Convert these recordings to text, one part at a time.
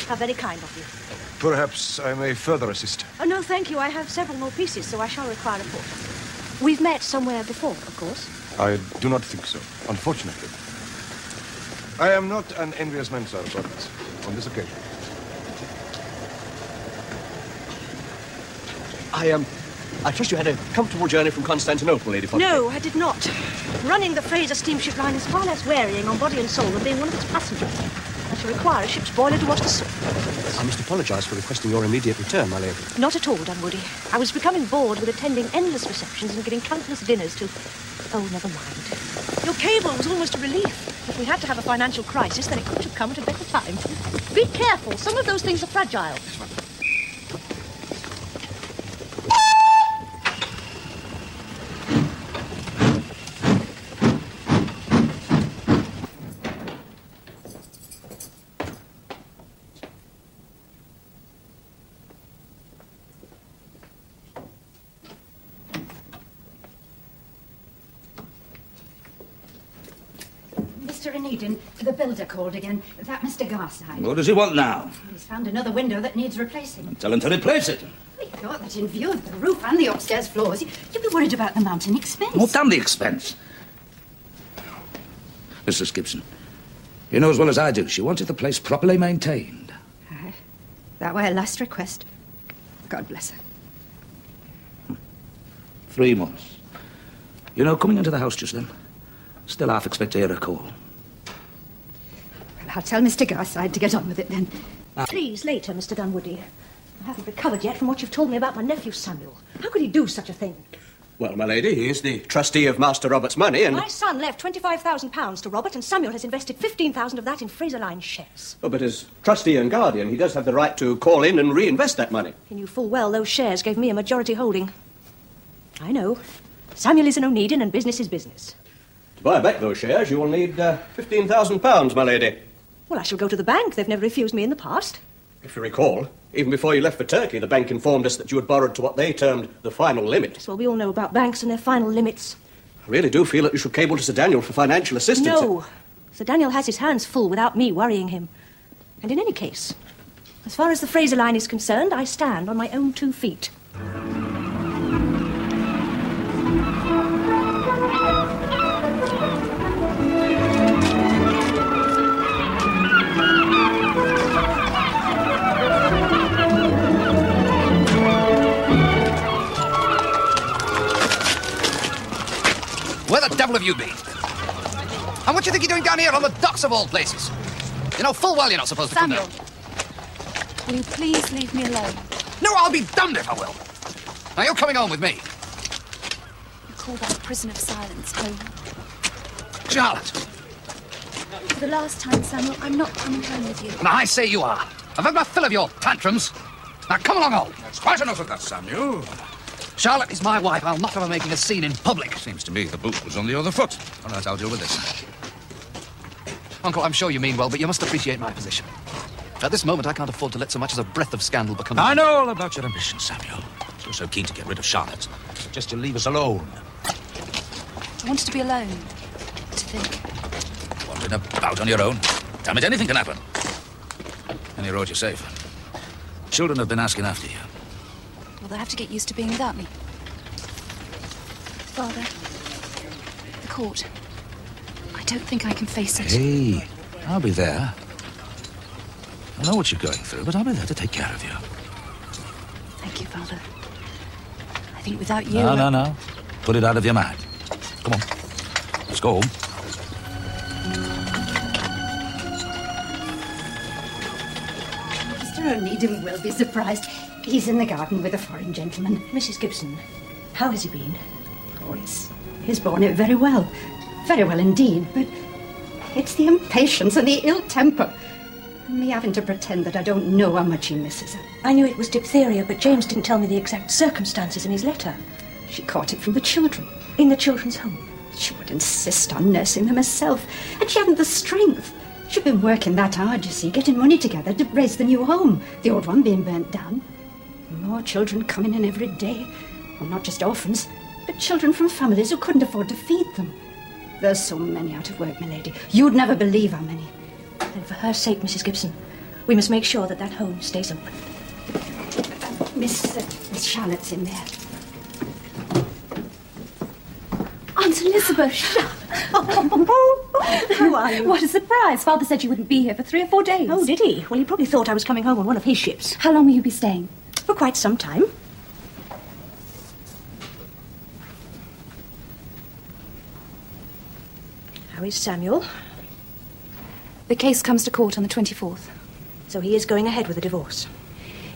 How very kind of you. Perhaps I may further assist. Oh, no, thank you. I have several more pieces, so I shall require a porter. We've met somewhere before, of course. I do not think so, unfortunately. I am not an envious man, sir, but on this occasion. I trust you had a comfortable journey from Constantinople, Lady Foster. No, I did not. Running the Fraser steamship line is far less wearying on body and soul than being one of its passengers. I shall require a ship's boiler to wash the soot. I must apologise for requesting your immediate return, my lady. Not at all, Dunwoody. I was becoming bored with attending endless receptions and giving countless dinners to... Oh, never mind. Your cable was almost a relief. If we had to have a financial crisis, then it couldn't have come at a better time. Be careful. Some of those things are fragile. Mr. Onedin, the builder called again. That Mr. Garside. What does he want now? He's found another window that needs replacing. Tell him to replace it. We thought that in view of the roof and the upstairs floors, you'd be worried about the mounting expense. Well, damn the expense. Mrs. Gibson, you know as well as I do, she wanted the place properly maintained. That were her last request. God bless her. 3 months. You know, coming into the house just then, still half expect to hear a call. Well, I'll tell Mr. Garside to get on with it then. Please, later, Mr. Dunwoody. I haven't recovered yet from what you've told me about my nephew, Samuel. How could he do such a thing? Well, my lady, he is the trustee of Master Robert's money, and... My son left £25,000 to Robert, and Samuel has invested £15,000 of that in Fraser Line shares. Oh, but as trustee and guardian, he does have the right to call in and reinvest that money. He knew full well those shares gave me a majority holding. I know. Samuel is an Onedin, and business is business. To buy back those shares, you will need £15,000, my lady. Well, I shall go to the bank. They've never refused me in the past. If you recall, even before you left for Turkey, the bank informed us that you had borrowed to what they termed the final limit. Yes, well, we all know about banks and their final limits. I really do feel that you should cable to Sir Daniel for financial assistance. No. Sir Daniel has his hands full without me worrying him. And in any case, as far as the Fraser Line is concerned, I stand on my own 2 feet. Where the devil have you been? And what do you think you're doing down here on the docks of all places? You know full well you're not supposed to come Samuel, will you please leave me alone? No, I'll be damned if I will. Now, you're coming home with me. You call that a prison of silence home? Charlotte. For the last time, Samuel, I'm not coming home with you. Now, I say you are. I've had my fill of your tantrums. Now, come along home. That's quite enough of that, Samuel. Charlotte is my wife. I'll not have her making a scene in public. Seems to me the boot was on the other foot. All right, I'll deal with this. Uncle, I'm sure you mean well, but you must appreciate my position. At this moment, I can't afford to let so much as a breath of scandal become... I know all about your ambition, Samuel. You're so keen to get rid of Charlotte. Just to leave us alone. I wanted to be alone. To think. Wandering about on your own. Damn it, anything can happen. And you're you're safe. Children have been asking after you. Well, they'll have to get used to being without me. Father, the court. I don't think I can face it. Hey, I'll be there. I know what you're going through, but I'll be there to take care of you. Thank you, Father. I think without you... No. Put it out of your mind. Come on. Let's go home. Mr. Onedin will be surprised. He's in the garden with a foreign gentleman. Mrs. Gibson, how has he been? Oh, he's borne it very well. Very well indeed, but it's the impatience and the ill temper. And me having to pretend that I don't know how much he misses her. I knew it was diphtheria, but James didn't tell me the exact circumstances in his letter. She caught it from the children. In the children's home? She would insist on nursing them herself, and she hadn't the strength. She'd been working that hard, you see, getting money together to raise the new home, the old one being burnt down. More children coming in every day. Well, not just orphans, but children from families who couldn't afford to feed them. There's so many out of work, my lady. You'd never believe how many. Then for her sake, Mrs. Gibson, We must make sure that home stays open. Miss Charlotte's in there. Aunt Elizabeth! How are you? What a surprise. Father said you wouldn't be here for 3 or 4 days. Oh, did he? Well, he probably thought I was coming home on one of his ships. How long will you be staying? For quite some time. How is Samuel? The case comes to court on the 24th. So he is going ahead with the divorce.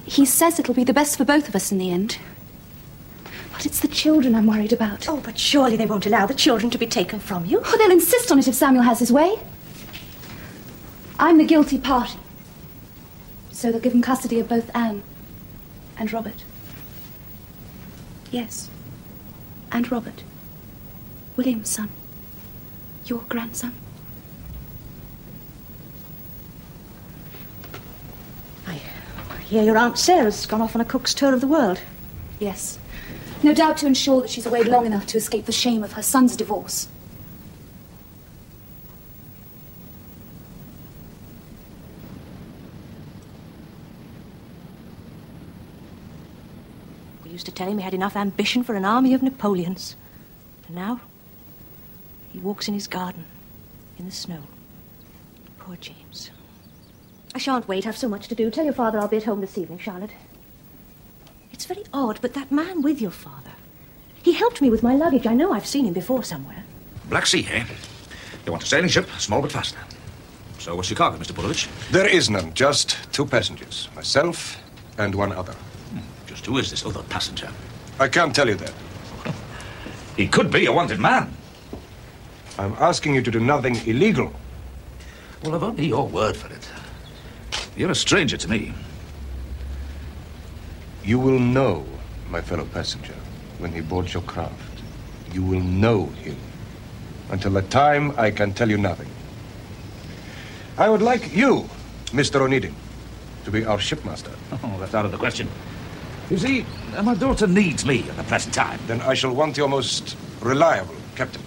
He says it'll be the best for both of us in the end. But it's the children I'm worried about. Oh, but surely they won't allow the children to be taken from you. Oh, they'll insist on it if Samuel has his way. I'm the guilty party. So they'll give him custody of both Anne and Robert. Yes, and Robert. William's son. Your grandson. I hear your Aunt Sarah's gone off on a cook's tour of the world. Yes. No doubt to ensure that she's away long enough to escape the shame of her son's divorce. We used to tell him he had enough ambition for an army of Napoleons. And now, he walks in his garden, in the snow. Poor James. I shan't wait. I've so much to do. Tell your father I'll be at home this evening, Charlotte. It's very odd, but that man with your father, he helped me with my luggage. I know I've seen him before somewhere. Black Sea, eh? You want a sailing ship, small but faster. So what's your cargo, Mr. Bulovich? There is none, just 2 passengers. Myself and one other. Just who is this other passenger? I can't tell you that. He could be a wanted man. I'm asking you to do nothing illegal. Well, I've only your word for it. You're a stranger to me. You will know, my fellow passenger, when he boards your craft. You will know him. Until that time, I can tell you nothing. I would like you, Mr. Onedin, to be our shipmaster. Oh, that's out of the question. You see, my daughter needs me at the present time. Then I shall want your most reliable captain.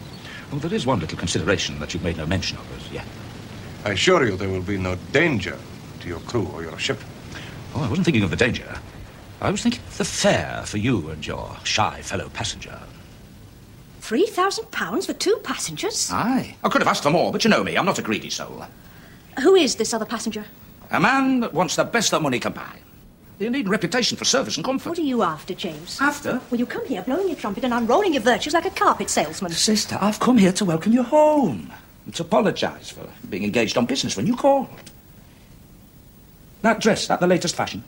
Well, there is one little consideration that you've made no mention of as yet. I assure you there will be no danger to your crew or your ship. Oh, I wasn't thinking of the danger. I was thinking of the fare for you and your shy fellow passenger. £3,000 for 2 passengers? Aye. I could have asked for more, but you know me. I'm not a greedy soul. Who is this other passenger? A man that wants the best that money can buy. You need a reputation for service and comfort. What are you after, James? After? Well, you come here blowing your trumpet and unrolling your virtues like a carpet salesman. Sister, I've come here to welcome you home. And to apologise for being engaged on business when you called. That dress, that the latest fashion?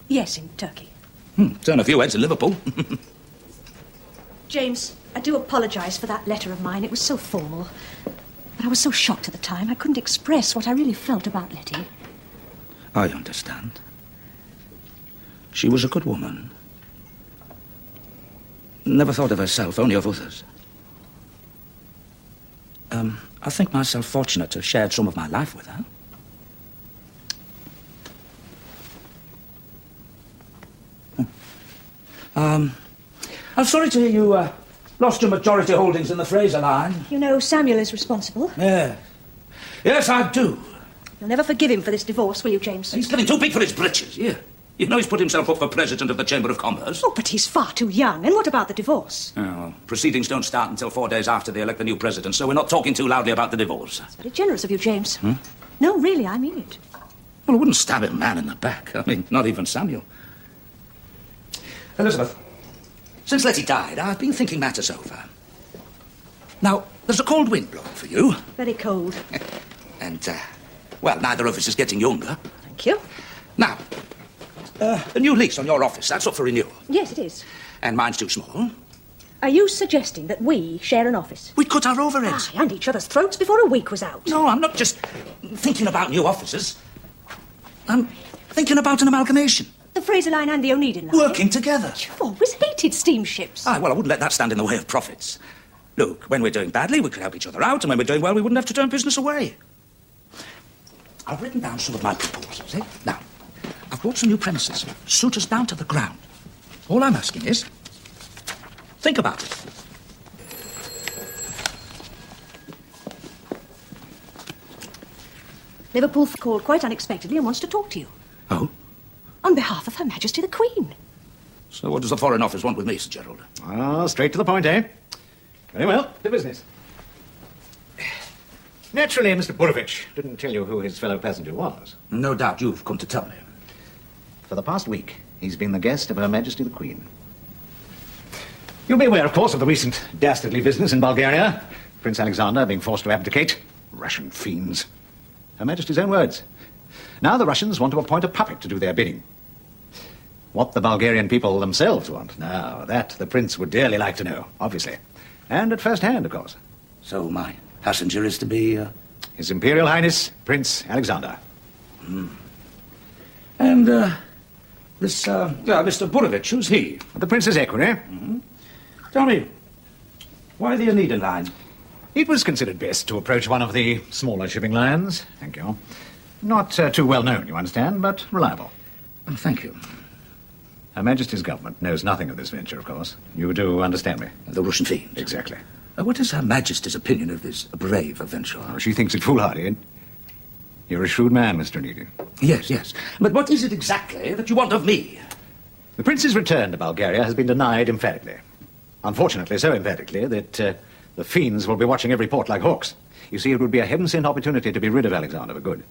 Yes, in Turkey. Turn a few heads in Liverpool. James, I do apologise for that letter of mine. It was so formal. But I was so shocked at the time, I couldn't express what I really felt about Letty. I understand. She was a good woman. Never thought of herself, only of others. I think myself fortunate to have shared some of my life with her. I'm sorry to hear you lost your majority holdings in the Fraser line. You know, Samuel is responsible. Yeah. Yes, I do. You'll never forgive him for this divorce, will you, James? He's getting too big for his britches, yeah. You know he's put himself up for president of the Chamber of Commerce. Oh, but he's far too young. And what about the divorce? Oh, well, proceedings don't start until 4 days after they elect the new president, so we're not talking too loudly about the divorce. That's very generous of you, James. No, really, I mean it. Well, I wouldn't stab a man in the back. I mean, not even Samuel. Elizabeth, since Letty died, I've been thinking matters over. Now, there's a cold wind blowing for you. Very cold. And, well, neither of us is getting younger. Thank you. Now, a new lease on your office, that's up for renewal. Yes, it is. And mine's too small. Are you suggesting that we share an office? We'd cut our overheads. And each other's throats before a week was out. No, I'm not just thinking about new offices. I'm thinking about an amalgamation. The Fraser line and the Onedin line. Working together. You've always hated steamships. Well, I wouldn't let that stand in the way of profits. Look, when we're doing badly, we could help each other out, and when we're doing well, we wouldn't have to turn business away. I've written down some of my proposals, eh? Now, I've bought some new premises. Suit us down to the ground. All I'm asking is, think about it. Liverpool called quite unexpectedly and wants to talk to you. Oh? On behalf of Her Majesty the Queen. So what does the Foreign Office want with me, Sir Gerald? Ah, straight to the point, eh? Very well, to business. Naturally, Mr. Burovich didn't tell you who his fellow passenger was. No doubt you've come to tell me. For the past week, he's been the guest of Her Majesty the Queen. You'll be aware, of course, of the recent dastardly business in Bulgaria. Prince Alexander being forced to abdicate. Russian fiends. Her Majesty's own words. Now the Russians want to appoint a puppet to do their bidding. What the Bulgarian people themselves want, now, that the prince would dearly like to know, obviously. And at first hand, of course. So my passenger is to be, His Imperial Highness, Prince Alexander. And, this, Mr. Burovich, who's he? The prince's equerry. Tell me, why the Onedin line? It was considered best to approach one of the smaller shipping lines. Thank you. Not too well known, you understand, but reliable. Thank you. Her Majesty's government knows nothing of this venture, of course. You do understand me? The Russian fiend. Exactly. What is Her Majesty's opinion of this brave venture? Oh, she thinks it foolhardy, eh? You're a shrewd man, Mr. Onedin. Yes. But what is it exactly that you want of me? The prince's return to Bulgaria has been denied emphatically. Unfortunately, so emphatically that the fiends will be watching every port like hawks. You see, it would be a heaven-sent opportunity to be rid of Alexander for good.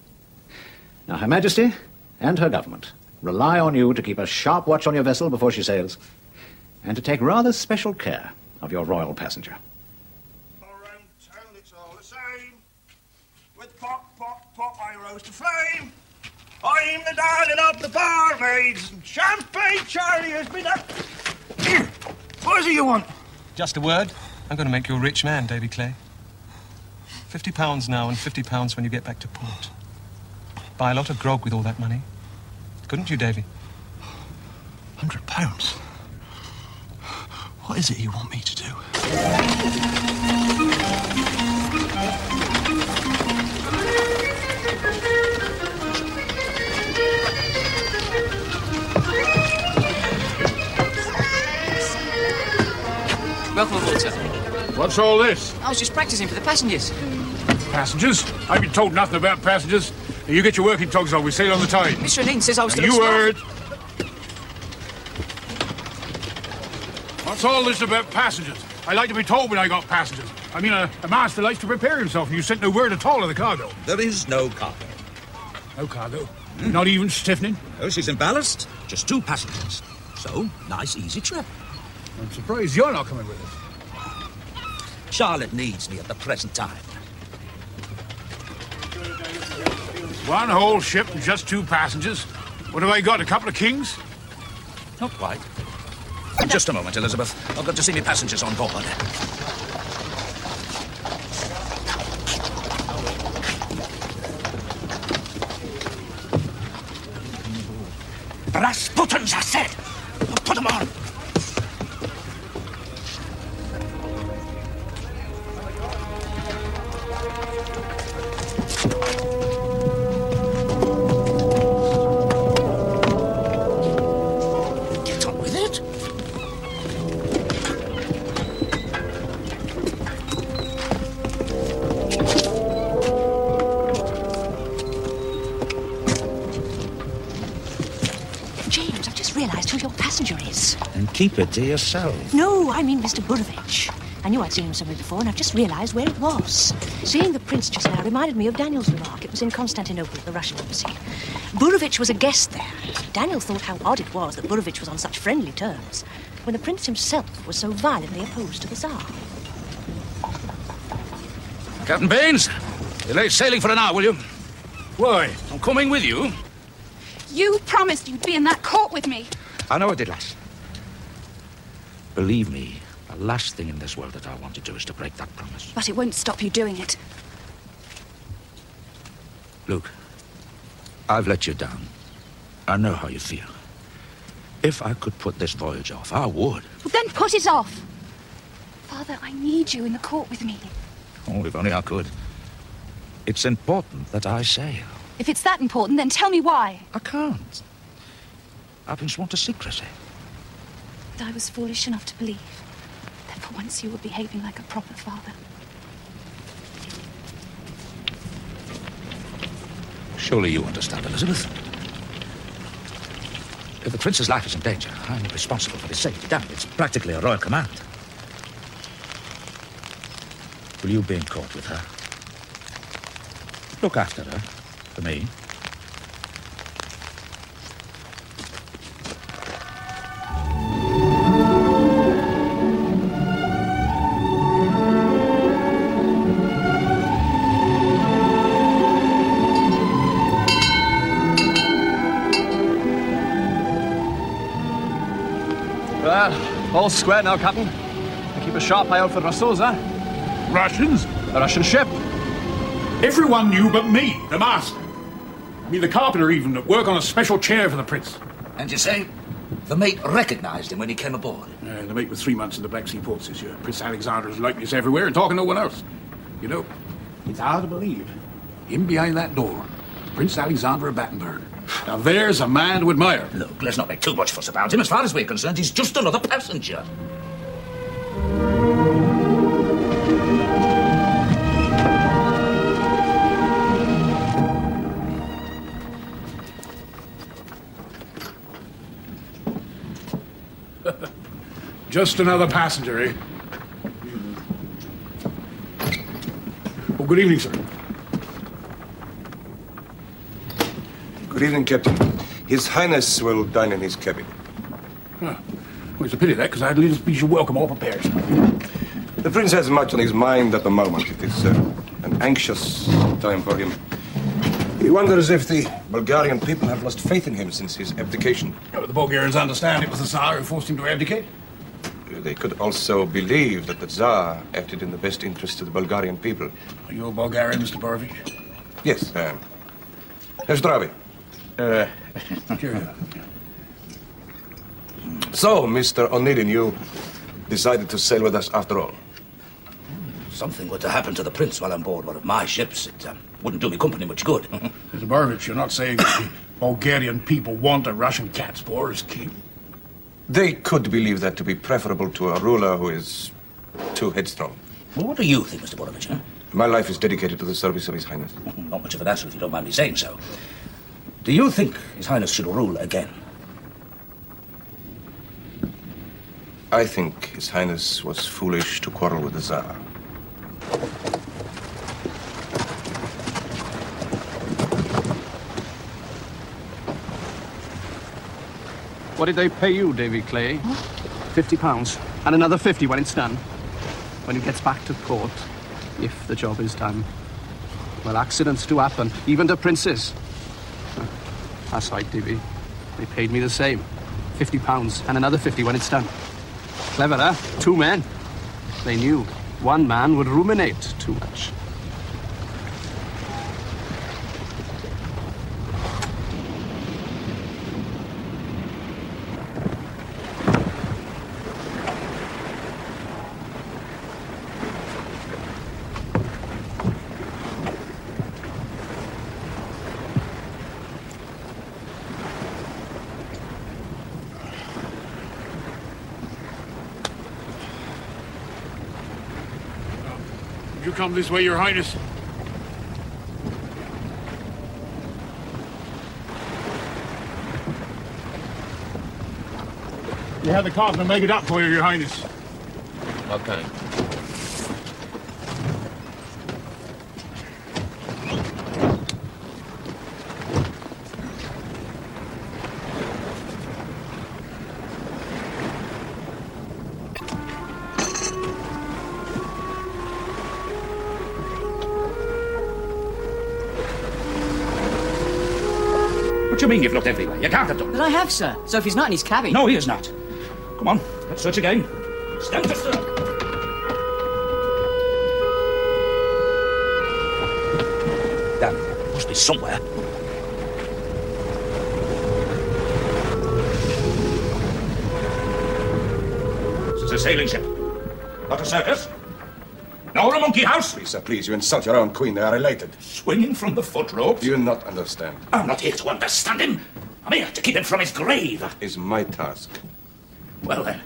Now, Her Majesty and her government rely on you to keep a sharp watch on your vessel before she sails, and to take rather special care of your royal passenger. Around town it's all the same. With pop, pop, pop I rose to flame. I'm the darling of the barmaids, and Champagne Charlie has been up. What is it you want? Just a word. I'm going to make you a rich man, Davy Clay. £50 now and £50 when you get back to port. Buy a lot of grog with all that money. Couldn't you, Davy? £100? What is it you want me to do? Welcome aboard, sir. What's all this? I was just practicing for the passengers. Passengers? I've been told nothing about passengers. You get your working togs on. We sail on the tide. Mr. Onedin says I was to You look heard. What's all this about passengers? I like to be told when I got passengers. I mean, a master likes to prepare himself, and you sent no word at all of the cargo. There is no cargo. No cargo? Not even stiffening? Oh, she's in ballast. Just 2 passengers. So, nice, easy trip. I'm surprised you're not coming with us. Charlotte needs me at the present time. One whole ship and just 2 passengers? What have I got, a couple of kings? Not quite. Just a moment, Elizabeth. I've got to see me passengers on board. Brass buttons, I said! Put them on! Get on with it. James, I've just realised who your passenger is. And keep it to yourself. No, I mean Mr. Burovich. I knew I'd seen him somewhere before, and I've just realised where it was. Seeing the prince just now reminded me of Daniel's remark. It was in Constantinople at the Russian embassy. Burovich was a guest there. Daniel thought how odd it was that Burovich was on such friendly terms when the prince himself was so violently opposed to the Tsar. Captain Baines, delay sailing for an hour, will you? Why? I'm coming with you. You promised you'd be in that court with me. I know I did, lass. Believe me, the last thing in this world that I want to do is to break that promise. But it won't stop you doing it. Luke, I've let you down. I know how you feel. If I could put this voyage off, I would. Well, then put it off. Father, I need you in the court with me. Oh, if only I could. It's important that I sail. If it's that important, then tell me why. I can't. I've been sworn to secrecy. But I was foolish enough to believe that for once you were behaving like a proper father. Surely you understand, Elizabeth. If the prince's life is in danger, I'm responsible for his safety. Damn it, it's practically a royal command. Will you be in court with her? Look after her, for me. Well, all square now, Captain. I keep a sharp eye out for Russell's, huh? Russians? A Russian ship. Everyone knew but me, the master. I mean, the carpenter even at work on a special chair for the prince. And you say the mate recognized him when he came aboard? The mate was 3 months in the Black Sea ports this year. Prince Alexander's likeness everywhere and talking to no one else. You know, it's hard to believe. In behind that door, Prince Alexander of Battenberg. Now there's a man to admire. Look, let's not make too much fuss about him. As far as we're concerned, he's just another passenger. Just another passenger, eh? Oh, good evening, sir. Good evening, Captain. His Highness will dine in his cabin. Huh. Well, it's a pity that, because I had a little speech of welcome all prepared. The Prince has much on his mind at the moment. It is an anxious time for him. He wonders if the Bulgarian people have lost faith in him since his abdication. Oh, the Bulgarians understand it was the Tsar who forced him to abdicate. They could also believe that the Tsar acted in the best interest of the Bulgarian people. Are you a Bulgarian, Mr. Borovich? Yes, I am. Zdravy. Cheerio. So, Mr. Onedin, you decided to sail with us after all. Something were to happen to the prince while on board one of my ships. It wouldn't do me company much good. Mr. Borovich, you're not saying that the Bulgarian people want a Russian cat's paw as king? They could believe that to be preferable to a ruler who is too headstrong. Well, what do you think, Mr. Borovich, huh? My life is dedicated to the service of His Highness. Not much of an answer, if you don't mind me saying so. Do you think His Highness should rule again? I think His Highness was foolish to quarrel with the Tsar. What did they pay you, Davy Clay? £50. And another 50 when it's done. When he gets back to port, if the job is done. Well, accidents do happen, even to princes. That's right, Davy. They paid me the same. £50 and another 50 when it's done. Clever, huh? 2 men. They knew one man would ruminate too much. You come this way, Your Highness. You have the carpenter make it up for you, Your Highness. Okay. What do you mean you've looked everywhere? You can't have done. But I have, sir. So if he's not in his cabin... No, he is not. Come on, let's search again. Stand to stir. Damn, it must be somewhere. This is a sailing ship. Not a circus. Nor a monkey house. Please, sir, please, you insult your own queen. They are related. Swinging from the foot ropes. Do you not understand? I'm not here to understand him. I'm here to keep him from his grave. That is my task. Well, then,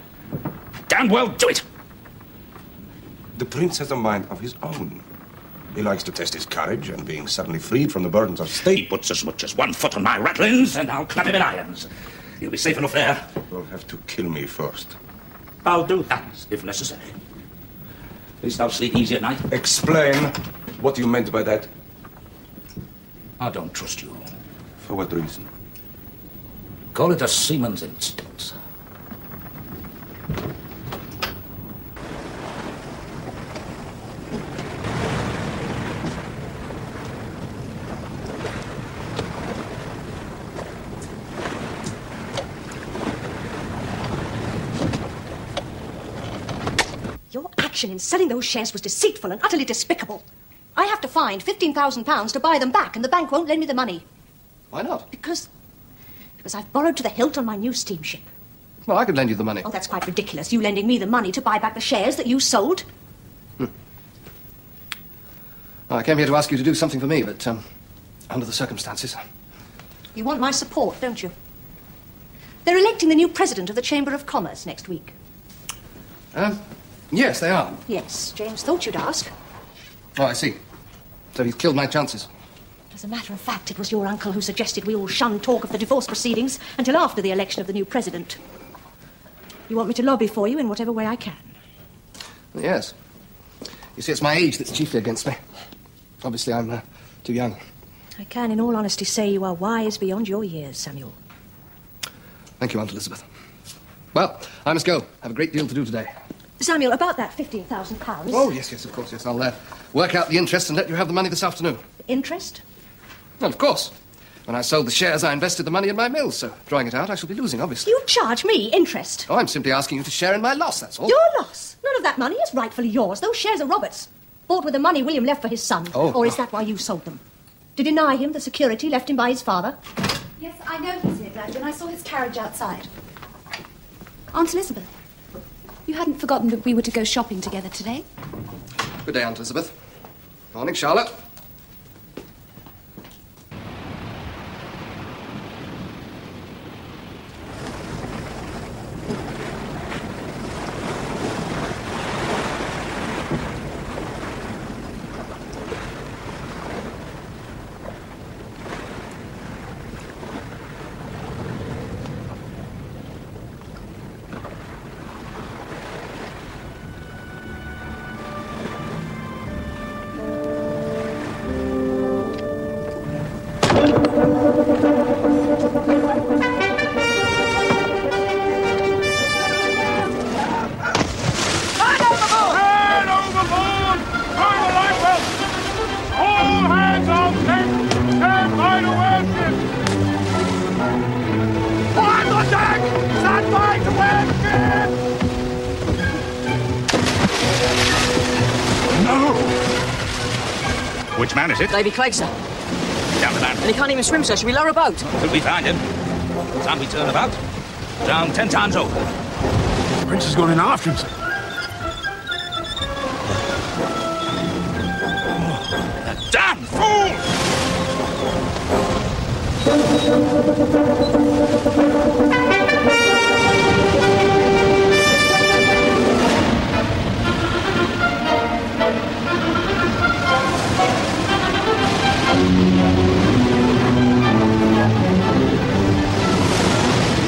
damn well do it. The prince has a mind of his own. He likes to test his courage, and being suddenly freed from the burdens of state. He puts as much as 1 foot on my ratlins, and I'll clap him in irons. He'll be safe enough there. You'll have to kill me first. I'll do that, if necessary. At least I'll sleep easy at night. Explain what you meant by that. I don't trust you. For what reason? Call it a seaman's instinct. Your action in selling those shares was deceitful and utterly despicable. I have to find £15,000 to buy them back, and the bank won't lend me the money. Why not? Because I've borrowed to the hilt on my new steamship. Well, I could lend you the money. Oh, that's quite ridiculous. You lending me the money to buy back the shares that you sold. Well, I came here to ask you to do something for me, but under the circumstances. You want my support, don't you? They're electing the new president of the Chamber of Commerce next week. Yes, they are. Yes, James thought you'd ask. Oh, I see. So he's killed my chances. As a matter of fact, it was your uncle who suggested we all shun talk of the divorce proceedings until after the election of the new president. You want me to lobby for you in whatever way I can? Yes. You see, it's my age that's chiefly against me. Obviously, I'm too young. I can, in all honesty, say you are wise beyond your years, Samuel. Thank you, Aunt Elizabeth. Well, I must go. I have a great deal to do today. Samuel, about that £15,000... Oh, yes, of course, yes. I'll work out the interest and let you have the money this afternoon. Interest? Well, of course. When I sold the shares, I invested the money in my mills, so drawing it out, I shall be losing, obviously. You charge me interest? Oh, I'm simply asking you to share in my loss, that's all. Your loss? None of that money is rightfully yours. Those shares are Robert's. Bought with the money William left for his son. Oh. Or is that why you sold them? To deny him the security left him by his father? Yes, I noticed it, Dad, when I saw his carriage outside. Aunt Elizabeth, you hadn't forgotten that we were to go shopping together today? Good day, Aunt Elizabeth. Morning, Charlotte. Which man is it? Davy Clegg, sir. Down the man. And he can't even swim, sir. Should we lower a boat? Till we find him. Time we turn about. Down 10 times over. The prince is going in after him, sir. The damn fool!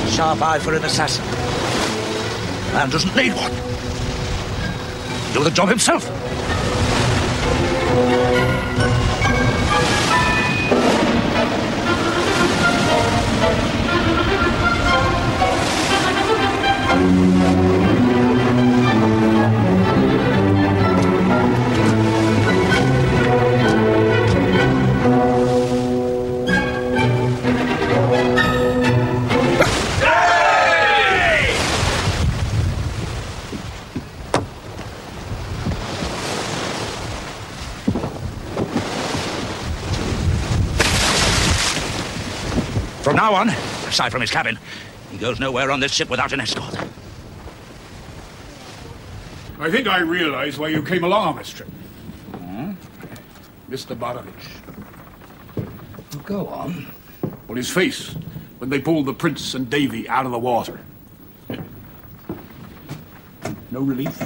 Sharp eye for an assassin. Man doesn't need one. Do the job himself. From now on, aside from his cabin, he goes nowhere on this ship without an escort. I think I realize why you came along on this trip. Mr. Barovich. Go on. Well, his face when they pulled the prince and Davy out of the water. No relief,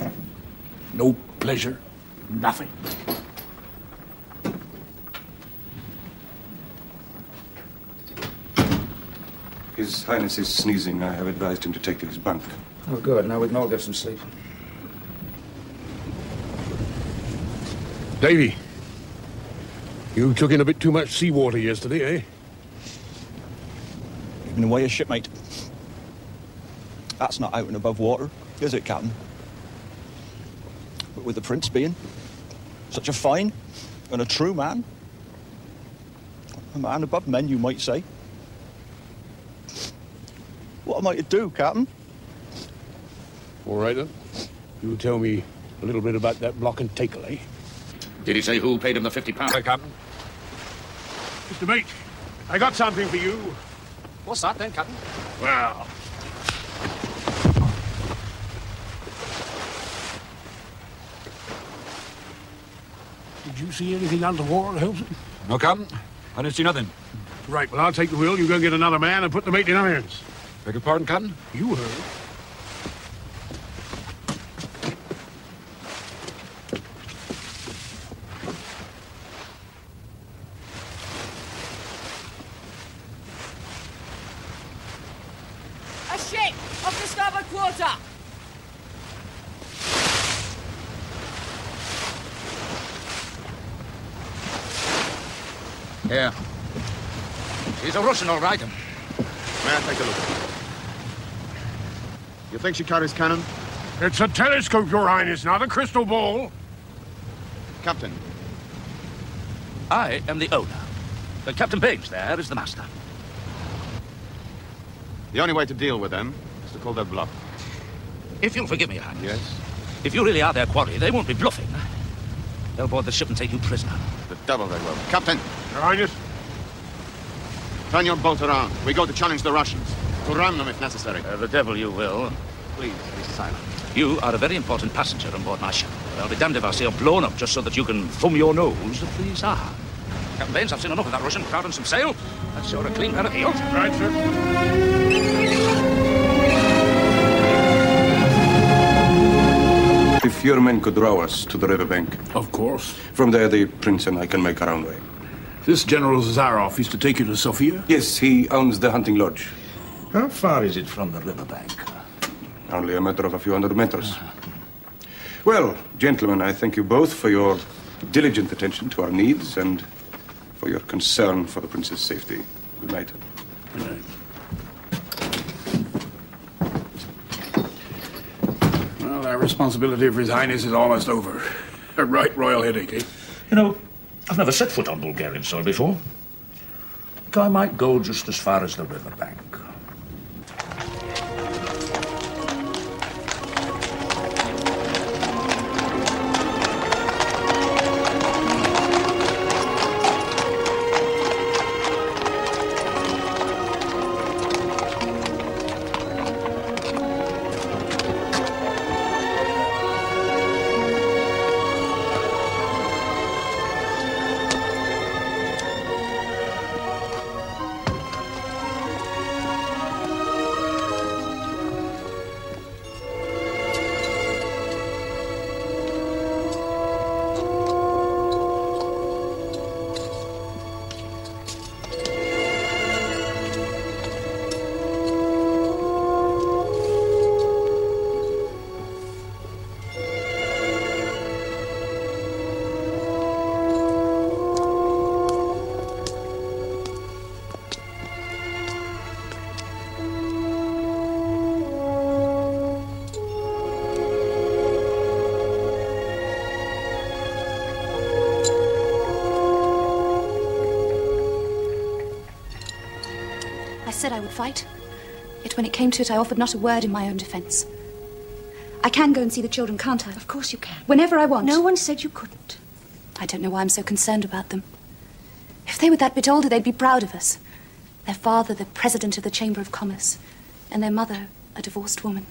no pleasure, nothing. His Highness is sneezing. I have advised him to take to his bunk. Oh, good. Now we can all get some sleep. Davy, you took in a bit too much seawater yesterday, eh? Giving away a shipmate. That's not out and above water, is it, Captain? But with the Prince being such a fine and a true man, a man above men, you might say. What am I to do, Captain? All right, then. You tell me a little bit about that block and tackle, eh? Did he say who paid him the £50? Captain. Mr. Mate, I got something for you. What's that then, Captain? Well... Did you see anything underwater, Helmsman? No, Captain. I didn't see nothing. Right, well, I'll take the wheel. You go get another man and put the mate in irons. Beg your pardon, Captain? You heard. A ship off the starboard quarter. Here. She's a Russian, all right. May I take a look? You think she carries cannon? It's a telescope, Your Highness, not a crystal ball. Captain. I am the owner. But Captain Page there is the master. The only way to deal with them is to call their bluff. If you'll forgive me, Your Highness. Yes? If you really are their quarry, they won't be bluffing. They'll board the ship and take you prisoner. The devil they will. Captain! Your Highness? Turn your boat around. We go to challenge the Russians. To ram them if necessary. The devil you will. Please, be silent. You are a very important passenger on board my ship. I'll be damned if I see you blown up just so that you can thumb your nose at the Tsar. Captain Baines, I've seen enough of that Russian. Crowd and some sail. That's sure a clean pair of heels. Right, sir. If your men could row us to the riverbank. Of course. From there, the Prince and I can make our own way. This General Zaroff is to take you to Sofia? Yes, he owns the hunting lodge. How far is it from the riverbank? Only a matter of a few hundred meters. Well, gentlemen, I thank you both for your diligent attention to our needs and for your concern for the Prince's safety. Good night. Good night. Well, our responsibility for His Highness is almost over. A right royal headache, eh? You know, I've never set foot on Bulgarian soil before. I think I might go just as far as the riverbank. I said I would fight. Yet when it came to it, I offered not a word in my own defense. I can go and see the children, can't I? Of course you can. Whenever I want. No one said you couldn't. I don't know why I'm so concerned about them. If they were that bit older, they'd be proud of us. Their father, the president of the Chamber of Commerce, and their mother, a divorced woman.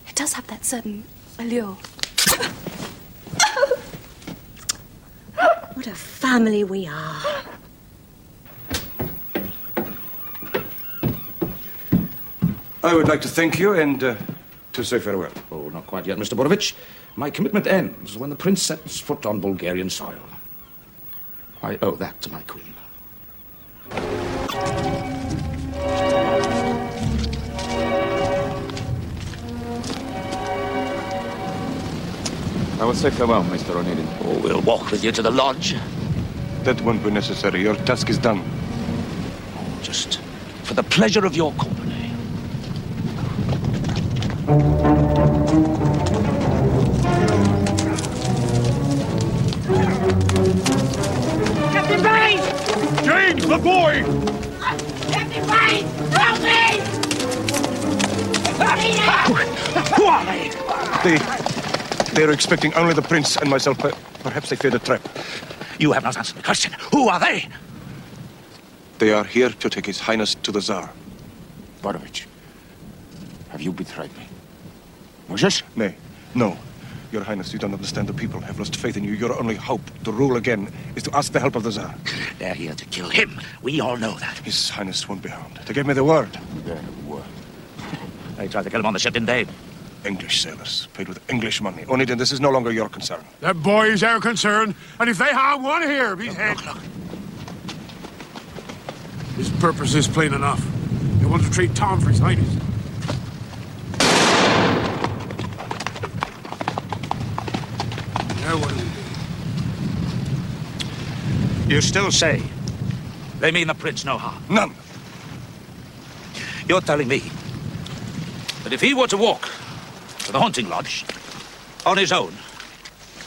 It does have that certain allure. What a family we are. I would like to thank you and to say farewell. Oh, not quite yet, Mr. Borovich. My commitment ends when the Prince sets foot on Bulgarian soil. I owe that to my queen. I will say farewell, Mr. Onedin. Oh, we'll walk with you to the lodge. That won't be necessary. Your task is done. Oh, just for the pleasure of your company. Captain Bain! James, the boy! Captain Bain! Help me! Who are they? They're expecting only the prince and myself. Perhaps they fear the trap. You have not answered the question. Who are they? They are here to take His Highness to the Tsar. Borovich, have you betrayed me? Moses? Nay, no. Your Highness, you don't understand. The people have lost faith in you. Your only hope to rule again is to ask the help of the Tsar. They're here to kill him. We all know that. His Highness won't be harmed. They gave me the word. Their word. They tried to kill him on the ship, didn't they? English sailors, paid with English money. Onedin, this is no longer your concern. That boy is our concern, and if they harm one hair of his head... Look. His purpose is plain enough. They want to trade Tom for His Highness. Now what do we do? You still say they mean the prince no harm? None. You're telling me that if he were to walk to the hunting lodge on his own,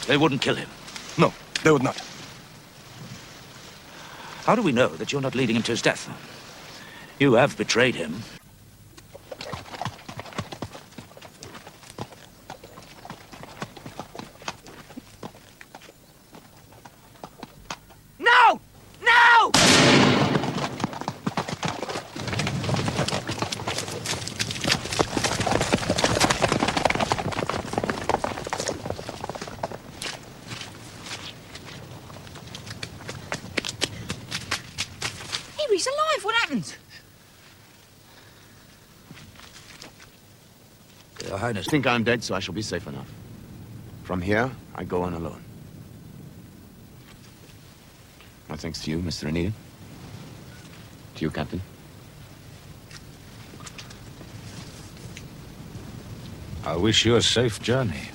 they wouldn't kill him? No, they would not. How do we know that you're not leading him to his death? You have betrayed him. No! No! He's alive. What happened? Your Highness. I think I'm dead, so I shall be safe enough. From here, I go on alone. My thanks to you, Mr. Onedin. To you, Captain. I wish you a safe journey.